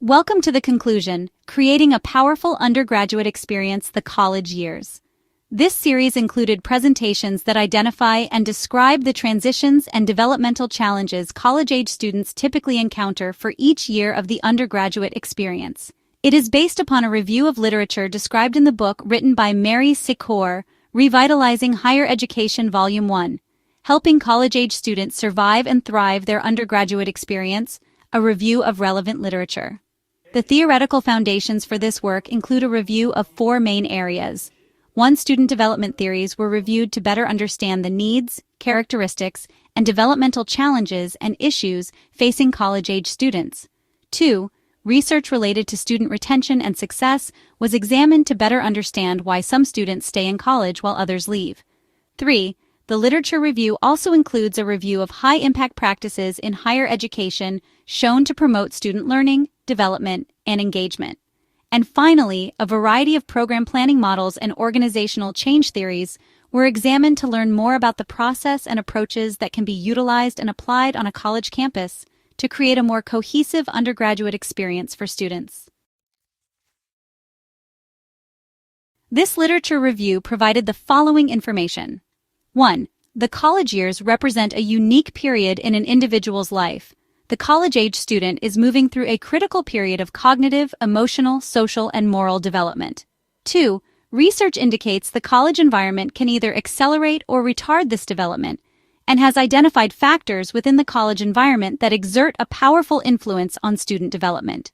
Welcome to the conclusion, Creating a Powerful Undergraduate Experience, the College Years. This series included presentations that identify and describe the transitions and developmental challenges college-age students typically encounter for each year of the undergraduate experience. It is based upon a review of literature described in the book written by Mary Sikor, Revitalizing Higher Education Volume 1, Helping College-Age Students Survive and Thrive Their Undergraduate Experience, a review of relevant literature. The theoretical foundations for this work include a review of 4 main areas. 1. Student development theories were reviewed to better understand the needs, characteristics, and developmental challenges and issues facing college-age students. 2. Research related to student retention and success was examined to better understand why some students stay in college while others leave. 3. The literature review also includes a review of high-impact practices in higher education shown to promote student learning, development, and engagement. And finally, a variety of program planning models and organizational change theories were examined to learn more about the process and approaches that can be utilized and applied on a college campus to create a more cohesive undergraduate experience for students. This literature review provided the following information. 1. The college years represent a unique period in an individual's life. The college-age student is moving through a critical period of cognitive, emotional, social, and moral development. 2. Research indicates the college environment can either accelerate or retard this development, and has identified factors within the college environment that exert a powerful influence on student development.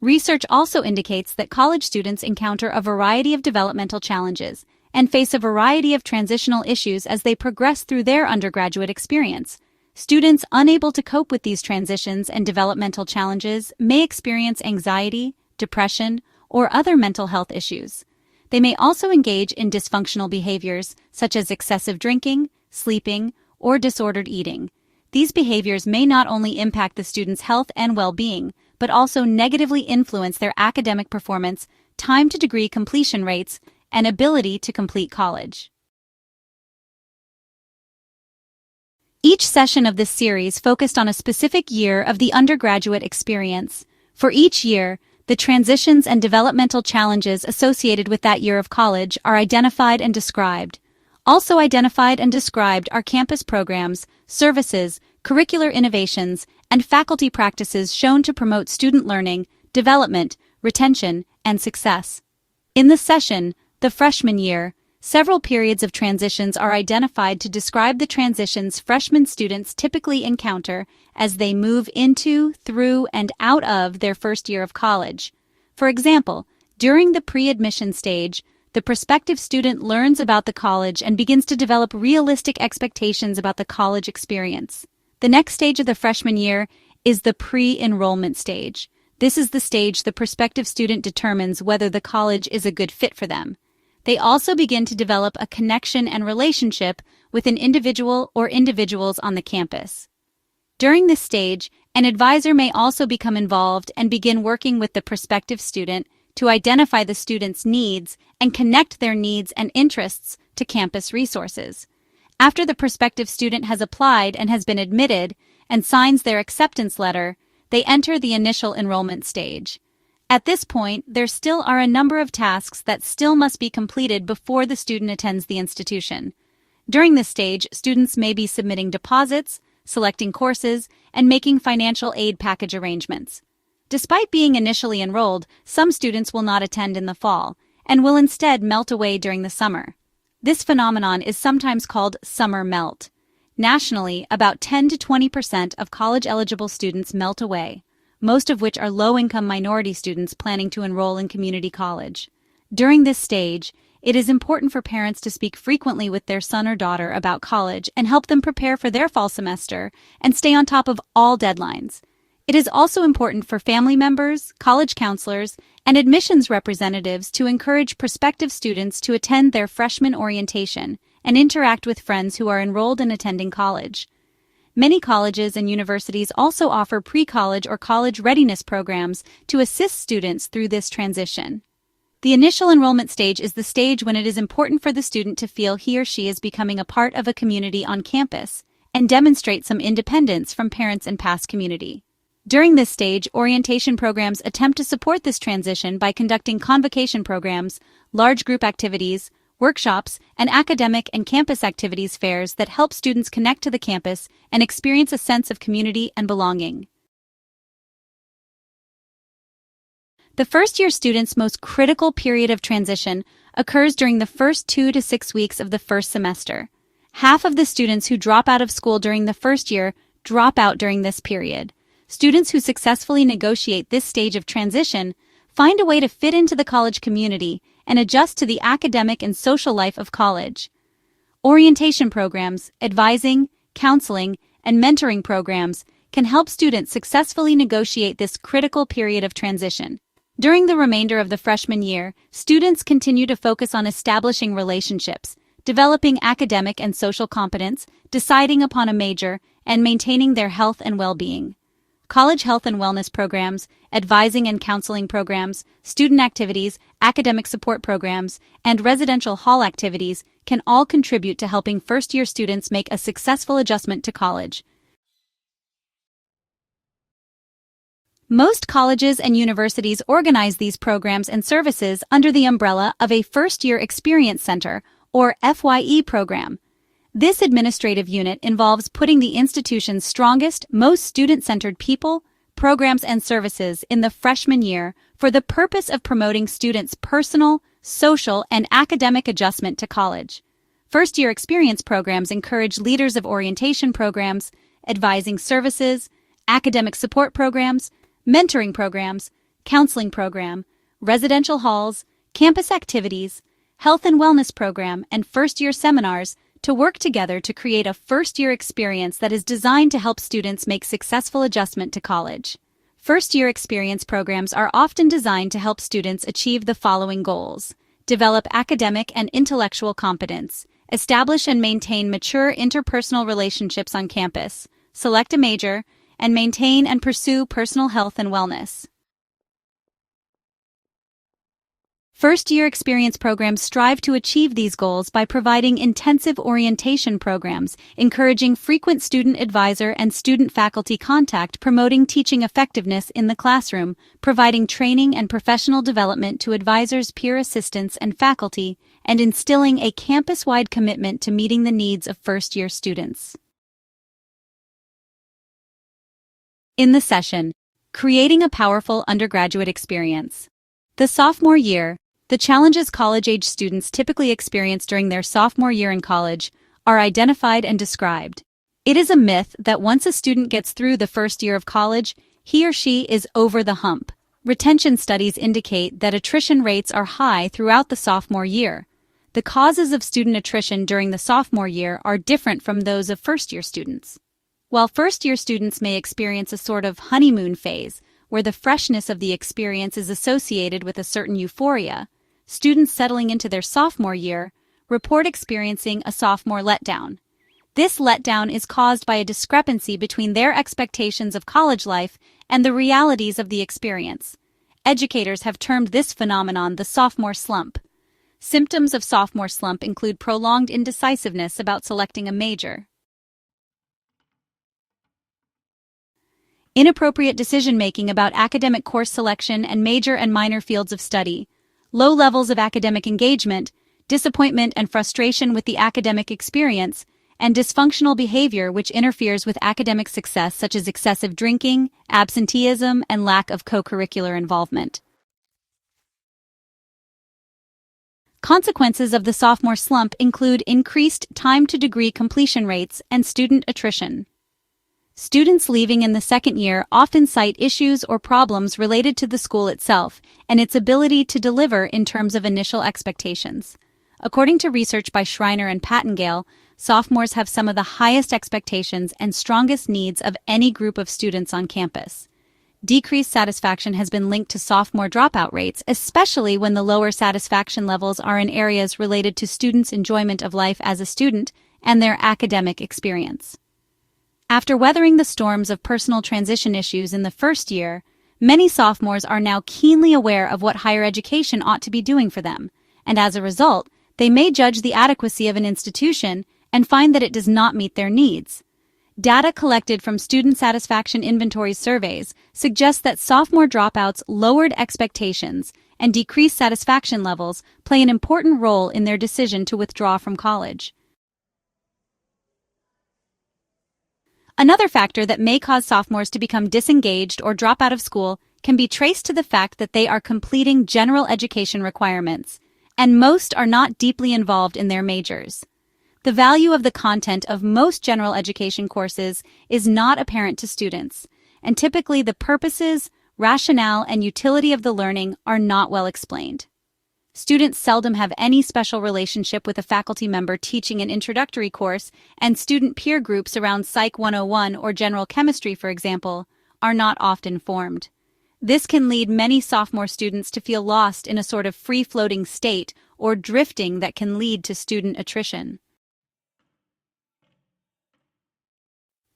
Research also indicates that college students encounter a variety of developmental challenges and face a variety of transitional issues as they progress through their undergraduate experience. Students unable to cope with these transitions and developmental challenges may experience anxiety, depression, or other mental health issues. They may also engage in dysfunctional behaviors such as excessive drinking, sleeping, or disordered eating. These behaviors may not only impact the student's health and well-being, but also negatively influence their academic performance, time to degree completion rates, and ability to complete college. Each session of this series focused on a specific year of the undergraduate experience. For each year, the transitions and developmental challenges associated with that year of college are identified and described. Also identified and described are campus programs, services, curricular innovations, and faculty practices shown to promote student learning, development, retention, and success. In the session, The Freshman Year, several periods of transitions are identified to describe the transitions freshman students typically encounter as they move into, through, and out of their first year of college. For example, during the pre-admission stage, the prospective student learns about the college and begins to develop realistic expectations about the college experience. The next stage of the freshman year is the pre-enrollment stage. This is the stage the prospective student determines whether the college is a good fit for them. They also begin to develop a connection and relationship with an individual or individuals on the campus. During this stage, an advisor may also become involved and begin working with the prospective student to identify the student's needs and connect their needs and interests to campus resources. After the prospective student has applied and has been admitted and signs their acceptance letter, they enter the initial enrollment stage. At this point, there still are a number of tasks that still must be completed before the student attends the institution. During this stage, students may be submitting deposits, selecting courses, and making financial aid package arrangements. Despite being initially enrolled, some students will not attend in the fall, and will instead melt away during the summer. This phenomenon is sometimes called summer melt. Nationally, about 10 to 20% of college-eligible students melt away, most of which are low-income minority students planning to enroll in community college. During this stage, it is important for parents to speak frequently with their son or daughter about college and help them prepare for their fall semester and stay on top of all deadlines. It is also important for family members, college counselors, and admissions representatives to encourage prospective students to attend their freshman orientation and interact with friends who are enrolled in attending college. Many colleges and universities also offer pre-college or college readiness programs to assist students through this transition. The initial enrollment stage is the stage when it is important for the student to feel he or she is becoming a part of a community on campus and demonstrate some independence from parents and past community. During this stage, orientation programs attempt to support this transition by conducting convocation programs, large group activities, workshops, and academic and campus activities fairs that help students connect to the campus and experience a sense of community and belonging. The first-year students' most critical period of transition occurs during the first 2 to 6 weeks of the first semester. Half of the students who drop out of school during the first year drop out during this period. Students who successfully negotiate this stage of transition find a way to fit into the college community and adjust to the academic and social life of college. Orientation programs, advising, counseling, and mentoring programs can help students successfully negotiate this critical period of transition. During the remainder of the freshman year, students continue to focus on establishing relationships, developing academic and social competence, deciding upon a major, and maintaining their health and well-being. College health and wellness programs, advising and counseling programs, student activities, academic support programs, and residential hall activities can all contribute to helping first-year students make a successful adjustment to college. Most colleges and universities organize these programs and services under the umbrella of a First-Year Experience Center, or FYE program. This administrative unit involves putting the institution's strongest, most student-centered people, programs, and services in the freshman year for the purpose of promoting students' personal, social, and academic adjustment to college. First-year experience programs encourage leaders of orientation programs, advising services, academic support programs, mentoring programs, counseling program, residential halls, campus activities, health and wellness program, and first-year seminars to work together to create a first-year experience that is designed to help students make successful adjustment to college. First-year experience programs are often designed to help students achieve the following goals: develop academic and intellectual competence, establish and maintain mature interpersonal relationships on campus, select a major, and maintain and pursue personal health and wellness. First-year experience programs strive to achieve these goals by providing intensive orientation programs, encouraging frequent student advisor and student-faculty contact, promoting teaching effectiveness in the classroom, providing training and professional development to advisors, peer assistants, and faculty, and instilling a campus-wide commitment to meeting the needs of first-year students. In the session, Creating a Powerful Undergraduate Experience. The sophomore year, the challenges college-age students typically experience during their sophomore year in college are identified and described. It is a myth that once a student gets through the first year of college, he or she is over the hump. Retention studies indicate that attrition rates are high throughout the sophomore year. The causes of student attrition during the sophomore year are different from those of first-year students. While first-year students may experience a sort of honeymoon phase, where the freshness of the experience is associated with a certain euphoria, students settling into their sophomore year report experiencing a sophomore letdown. This letdown is caused by a discrepancy between their expectations of college life and the realities of the experience. Educators have termed this phenomenon the sophomore slump. Symptoms of sophomore slump include prolonged indecisiveness about selecting a major, inappropriate decision-making about academic course selection and major and minor fields of study, low levels of academic engagement, disappointment and frustration with the academic experience, and dysfunctional behavior which interferes with academic success, such as excessive drinking, absenteeism, and lack of co-curricular involvement. Consequences of the sophomore slump include increased time-to-degree completion rates and student attrition. Students leaving in the second year often cite issues or problems related to the school itself and its ability to deliver in terms of initial expectations. According to research by Schreiner and Pattengale, sophomores have some of the highest expectations and strongest needs of any group of students on campus. Decreased satisfaction has been linked to sophomore dropout rates, especially when the lower satisfaction levels are in areas related to students' enjoyment of life as a student and their academic experience. After weathering the storms of personal transition issues in the first year, many sophomores are now keenly aware of what higher education ought to be doing for them, and as a result, they may judge the adequacy of an institution and find that it does not meet their needs. Data collected from student satisfaction inventory surveys suggests that sophomore dropouts lowered expectations and decreased satisfaction levels play an important role in their decision to withdraw from college. Another factor that may cause sophomores to become disengaged or drop out of school can be traced to the fact that they are completing general education requirements, and most are not deeply involved in their majors. The value of the content of most general education courses is not apparent to students, and typically the purposes, rationale, and utility of the learning are not well explained. Students seldom have any special relationship with a faculty member teaching an introductory course, and student peer groups around Psych 101 or general chemistry, for example, are not often formed. This can lead many sophomore students to feel lost in a sort of free-floating state or drifting that can lead to student attrition.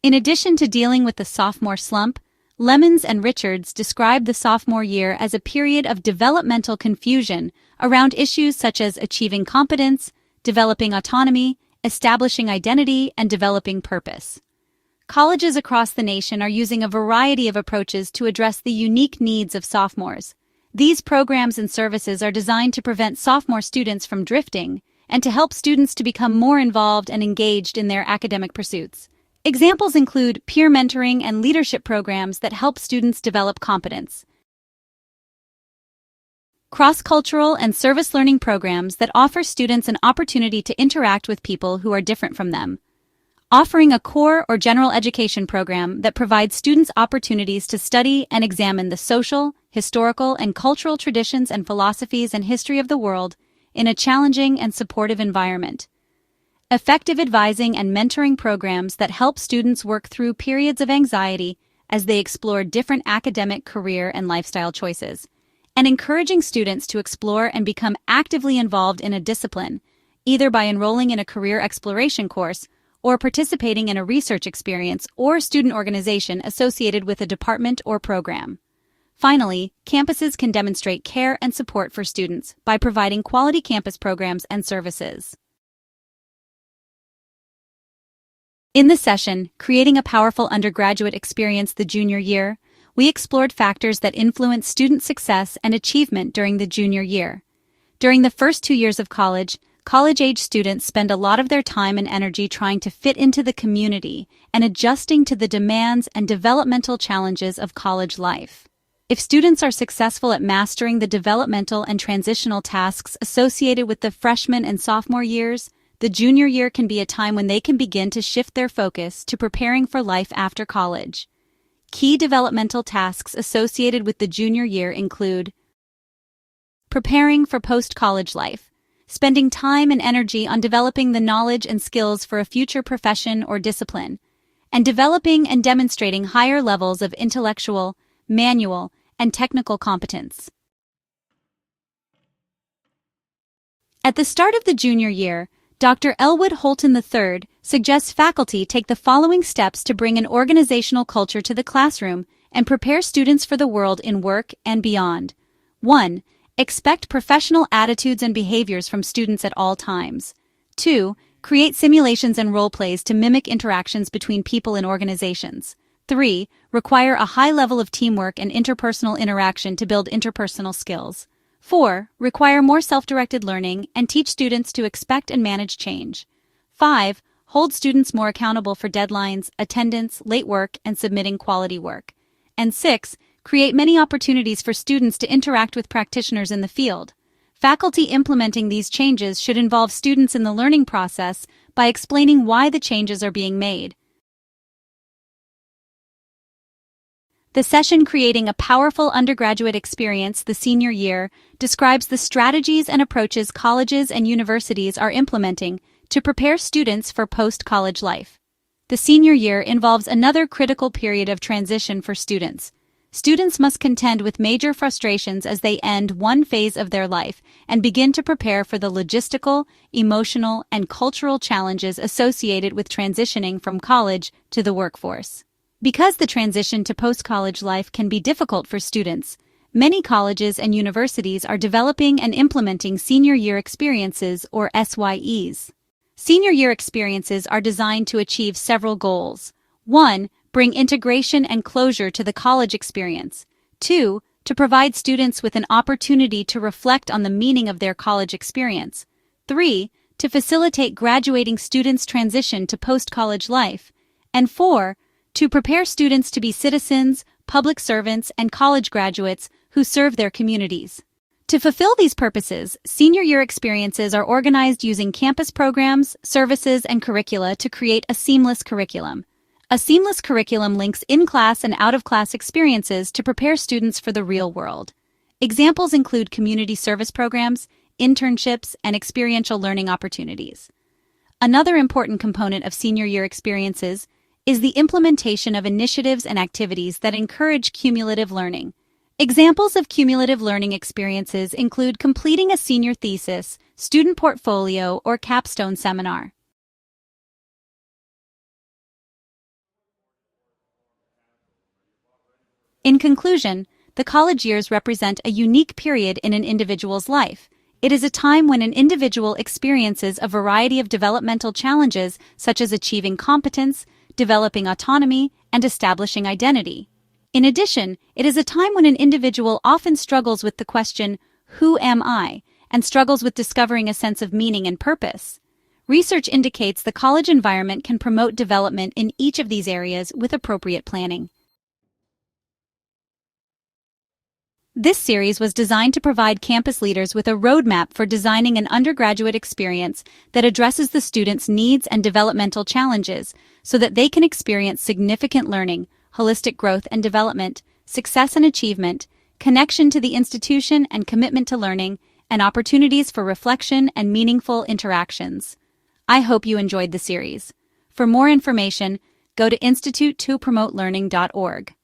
In addition to dealing with the sophomore slump, Lemons and Richards describe the sophomore year as a period of developmental confusion around issues such as achieving competence, developing autonomy, establishing identity, and developing purpose. Colleges across the nation are using a variety of approaches to address the unique needs of sophomores. These programs and services are designed to prevent sophomore students from drifting and to help students to become more involved and engaged in their academic pursuits. Examples include peer mentoring and leadership programs that help students develop competence, cross-cultural and service learning programs that offer students an opportunity to interact with people who are different from them, offering a core or general education program that provides students opportunities to study and examine the social, historical, and cultural traditions and philosophies and history of the world in a challenging and supportive environment. Effective advising and mentoring programs that help students work through periods of anxiety as they explore different academic, career, and lifestyle choices, and encouraging students to explore and become actively involved in a discipline, either by enrolling in a career exploration course or participating in a research experience or student organization associated with a department or program. Finally, campuses can demonstrate care and support for students by providing quality campus programs and services. In this session, Creating a Powerful Undergraduate Experience the Junior Year, we explored factors that influence student success and achievement during the junior year. During the first 2 years of college, college-age students spend a lot of their time and energy trying to fit into the community and adjusting to the demands and developmental challenges of college life. If students are successful at mastering the developmental and transitional tasks associated with the freshman and sophomore years, the junior year can be a time when they can begin to shift their focus to preparing for life after college. Key developmental tasks associated with the junior year include preparing for post-college life, spending time and energy on developing the knowledge and skills for a future profession or discipline, and developing and demonstrating higher levels of intellectual, manual, and technical competence. At the start of the junior year, Dr. Elwood Holton III suggests faculty take the following steps to bring an organizational culture to the classroom and prepare students for the world in work and beyond. 1. Expect professional attitudes and behaviors from students at all times. 2. Create simulations and role plays to mimic interactions between people in organizations. 3. Require a high level of teamwork and interpersonal interaction to build interpersonal skills. 4. Require more self-directed learning and teach students to expect and manage change. 5. Hold students more accountable for deadlines, attendance, late work, and submitting quality work. And 6. Create many opportunities for students to interact with practitioners in the field. Faculty implementing these changes should involve students in the learning process by explaining why the changes are being made. The session Creating a Powerful Undergraduate Experience the Senior Year describes the strategies and approaches colleges and universities are implementing to prepare students for post-college life. The senior year involves another critical period of transition for students. Students must contend with major frustrations as they end one phase of their life and begin to prepare for the logistical, emotional, and cultural challenges associated with transitioning from college to the workforce. Because the transition to post-college life can be difficult for students, many colleges and universities are developing and implementing senior year experiences, or SYEs. Senior year experiences are designed to achieve several goals. 1. Bring integration and closure to the college experience. 2. To provide students with an opportunity to reflect on the meaning of their college experience. 3. To facilitate graduating students' transition to post-college life. And 4. To prepare students to be citizens, public servants, and college graduates who serve their communities. To fulfill these purposes, senior year experiences are organized using campus programs, services, and curricula to create a seamless curriculum. A seamless curriculum links in-class and out-of-class experiences to prepare students for the real world. Examples include community service programs, internships, and experiential learning opportunities. Another important component of senior year experiences is the implementation of initiatives and activities that encourage cumulative learning. Examples of cumulative learning experiences include completing a senior thesis, student portfolio, or capstone seminar. In conclusion, the college years represent a unique period in an individual's life. It is a time when an individual experiences a variety of developmental challenges such as achieving competence, developing autonomy, and establishing identity. In addition, it is a time when an individual often struggles with the question, "Who am I?" and struggles with discovering a sense of meaning and purpose. Research indicates the college environment can promote development in each of these areas with appropriate planning. This series was designed to provide campus leaders with a roadmap for designing an undergraduate experience that addresses the students' needs and developmental challenges so that they can experience significant learning, holistic growth and development, success and achievement, connection to the institution and commitment to learning, and opportunities for reflection and meaningful interactions. I hope you enjoyed the series. For more information, go to institutetopromotelearning.org.